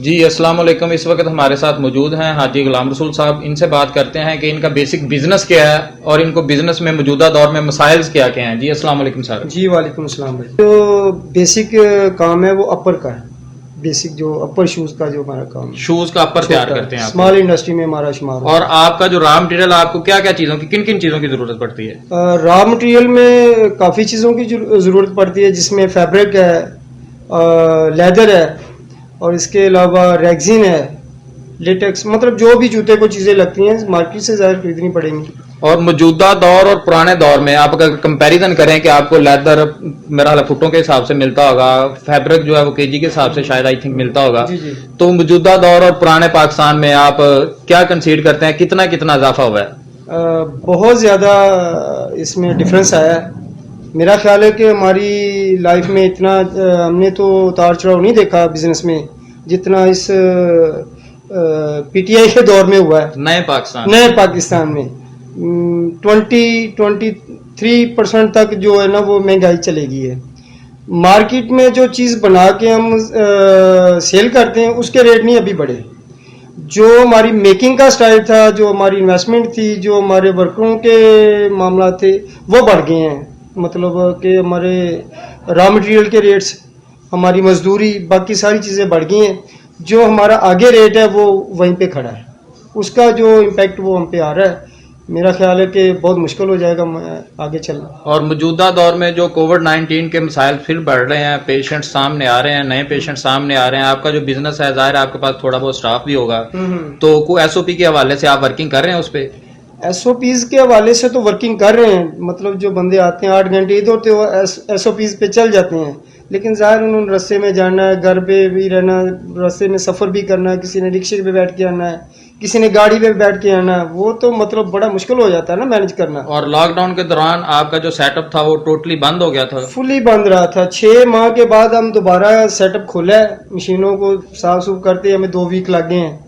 जी अस्सलाम वालेकुम। इस वक्त हमारे साथ मौजूद हैं हाजी गुलाम रसूल साहब। इनसे बात करते हैं कि इनका बेसिक बिजनेस क्या है और इनको बिजनेस में मौजूदा दौर में मसाइल्स क्या क्या हैं। जी अस्सलाम वालेकुम सर। जी वालेकुम सलाम भाई। जो बेसिक काम है वो अपर का है। बेसिक जो अपर शूज का जो हमारा काम है, शूज का अपर तैयार करते हैं आप। स्मॉल इंडस्ट्री में हमारा शुमार होता और आपका जो रॉ मटेरियल, आपको क्या क्या चीजों की, किन किन चीजों की जरूरत पड़ती है? है। रॉ मटेरियल में काफ़ी चीज़ों की ज़रूरत पड़ती है, जिसमें फैब्रिक है, लेदर है, और इसके अलावा रेक्सिन है, लेटेक्स, मतलब जो भी जूते को चीज़ें लगती हैं मार्केट से ज़्यादा खरीदनी पड़ेंगी। और मौजूदा दौर और पुराने दौर में आप अगर कंपैरिजन करें कि आपको लेदर मेरा हाल फुटों के हिसाब से मिलता होगा, फैब्रिक जो है वो केजी के हिसाब से शायद आई थिंक मिलता होगा। जी जी। तो मौजूदा दौर और पुराने पाकिस्तान में आप क्या कंसीड करते हैं, कितना कितना इजाफा हुआ है? बहुत ज़्यादा इसमें डिफरेंस आया है। मेरा ख्याल है कि हमारी लाइफ में इतना हमने तो उतार चढ़ाव नहीं देखा बिजनेस में, जितना इस पीटीआई के दौर में हुआ है। नए पाकिस्तान में 23% तक जो है ना वो महंगाई चलेगी है। मार्केट में जो चीज़ बना के हम सेल करते हैं उसके रेट नहीं अभी बढ़े। जो हमारी मेकिंग का स्टाइल था, जो हमारी इन्वेस्टमेंट थी, जो हमारे वर्करों के मामला थे, वो बढ़ गए हैं। मतलब कि हमारे रॉ मटेरियल के रेट्स, हमारी मजदूरी, बाकी सारी चीज़ें बढ़ गई हैं। जो हमारा आगे रेट है वो वहीं पे खड़ा है, उसका जो इम्पैक्ट वो हम पे आ रहा है। मेरा ख्याल है कि बहुत मुश्किल हो जाएगा आगे चलना। और मौजूदा दौर में जो कोविड-19 के मसाइल फिर बढ़ रहे हैं, पेशेंट सामने आ रहे हैं, नए पेशेंट सामने आ रहे हैं, आपका जो बिजनेस है जाहिर है आपके पास थोड़ा बहुत स्टाफ भी होगा, तो कोई एसओपी के हवाले से आप वर्किंग कर रहे हैं उस पर? एसओपीज के हवाले से तो वर्किंग कर रहे हैं। मतलब जो बंदे आते हैं 8 घंटे इधर होते वो एसओपीज पे चल जाते हैं, लेकिन ज़ाहिर उन्होंने रस्ते में जाना है, घर पे भी रहना, रस्ते में सफ़र भी करना है, किसी ने रिक्शे पे बैठ के आना है, किसी ने गाड़ी पे बैठ के आना है, वो तो मतलब बड़ा मुश्किल हो जाता है ना मैनेज करना। और लॉकडाउन के दौरान आपका जो सेटअप था वो टोटली बंद हो गया था? फुली बंद रहा था। 6 माह के बाद हम दोबारा सेटअप खोला है, मशीनों को साफ सूफ करते हमें 2 वीक लग गए हैं।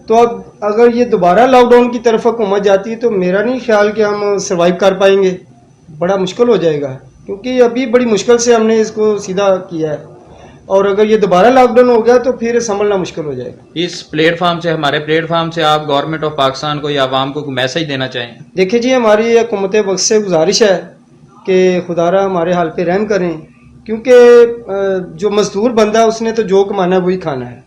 तो अब अगर ये दोबारा लॉकडाउन की तरफ हुकूमत जाती है तो मेरा नहीं ख्याल कि हम सर्वाइव कर पाएंगे, बड़ा मुश्किल हो जाएगा, क्योंकि अभी बड़ी मुश्किल से हमने इसको सीधा किया है, और अगर ये दोबारा लॉकडाउन हो गया तो फिर संभलना मुश्किल हो जाएगा। इस प्लेटफॉर्म से, हमारे प्लेटफॉर्म से आप गवर्नमेंट ऑफ पाकिस्तान को या आवाम को मैसेज देना चाहें? देखिए जी, हमारी हुकूमत वक्त से गुजारिश है कि खुदारा हमारे हाल पे रहम करें, क्योंकि जो मजदूर बंदा उसने तो जो कमाना है वही खाना है।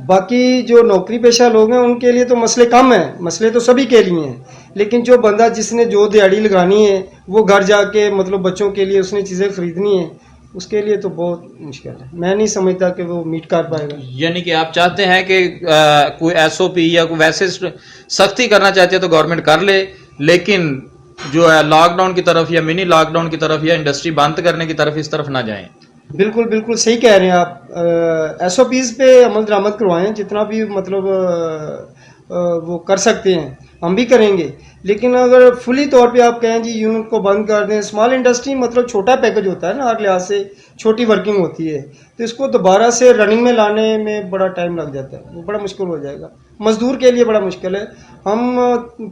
बाकी जो नौकरी पेशा लोग हैं उनके लिए तो मसले कम हैं, मसले तो सभी के लिए हैं, लेकिन जो बंदा जिसने जो दिहाड़ी लगानी है वो घर जाके मतलब बच्चों के लिए उसने चीज़ें खरीदनी है, उसके लिए तो बहुत मुश्किल है। मैं नहीं समझता कि वो मीट कर पाएगा। यानी कि आप चाहते हैं कि कोई एसओपी या कोई वैसे सख्ती करना चाहते हैं तो गवर्नमेंट कर ले, लेकिन जो है लॉकडाउन की तरफ या मिनी लॉकडाउन की तरफ या इंडस्ट्री बंद करने की तरफ, इस तरफ ना जाएं। बिल्कुल बिल्कुल सही कह रहे हैं आप। एसओपीज पे अमल दरामद करवाएं, जितना भी मतलब वो कर सकते हैं हम भी करेंगे, लेकिन अगर फुली तौर पे आप कहें जी यूनिट को बंद कर दें, स्मॉल इंडस्ट्री मतलब छोटा पैकेज होता है ना, हर लिहाज से छोटी वर्किंग होती है, तो इसको दोबारा से रनिंग में लाने में बड़ा टाइम लग जाता है, वो बड़ा मुश्किल हो जाएगा। मजदूर के लिए बड़ा मुश्किल है। हम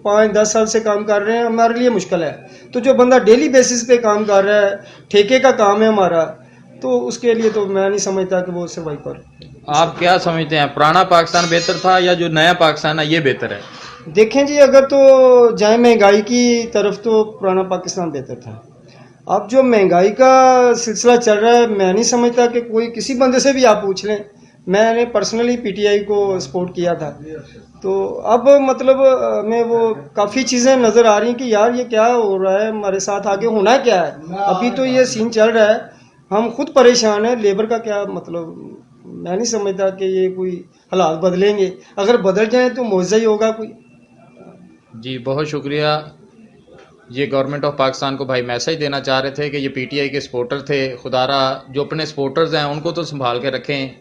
5-10 साल से काम कर रहे हैं, हमारे लिए मुश्किल है। तो जो बंदा डेली बेसिस पे काम कर रहा है, ठेके का काम है हमारा, तो उसके लिए तो मैं नहीं समझता कि वो सर्वाइव कर। आप क्या समझते हैं, पुराना पाकिस्तान बेहतर था या जो नया पाकिस्तान है ये बेहतर है? देखें जी, अगर तो जाए महंगाई की तरफ तो पुराना पाकिस्तान बेहतर था। अब जो महंगाई का सिलसिला चल रहा है, मैं नहीं समझता कि कोई किसी बंदे से भी आप पूछ लें, मैंने पर्सनली पीटीआई को सपोर्ट किया था, तो अब मतलब हमें वो काफ़ी चीज़ें नज़र आ रही हैं कि यार ये क्या हो रहा है हमारे साथ, आगे होना क्या है। अभी तो ये सीन चल रहा है, हम खुद परेशान हैं, लेबर का क्या मतलब। मैं नहीं समझता कि ये कोई हालात बदलेंगे, अगर बदल जाए तो मौजा ही होगा कोई। जी बहुत शुक्रिया। ये गवर्नमेंट ऑफ पाकिस्तान को भाई मैसेज देना चाह रहे थे कि ये पीटीआई के सपोर्टर थे, खुदारा जो अपने सपोर्टर्स हैं उनको तो संभाल के रखें।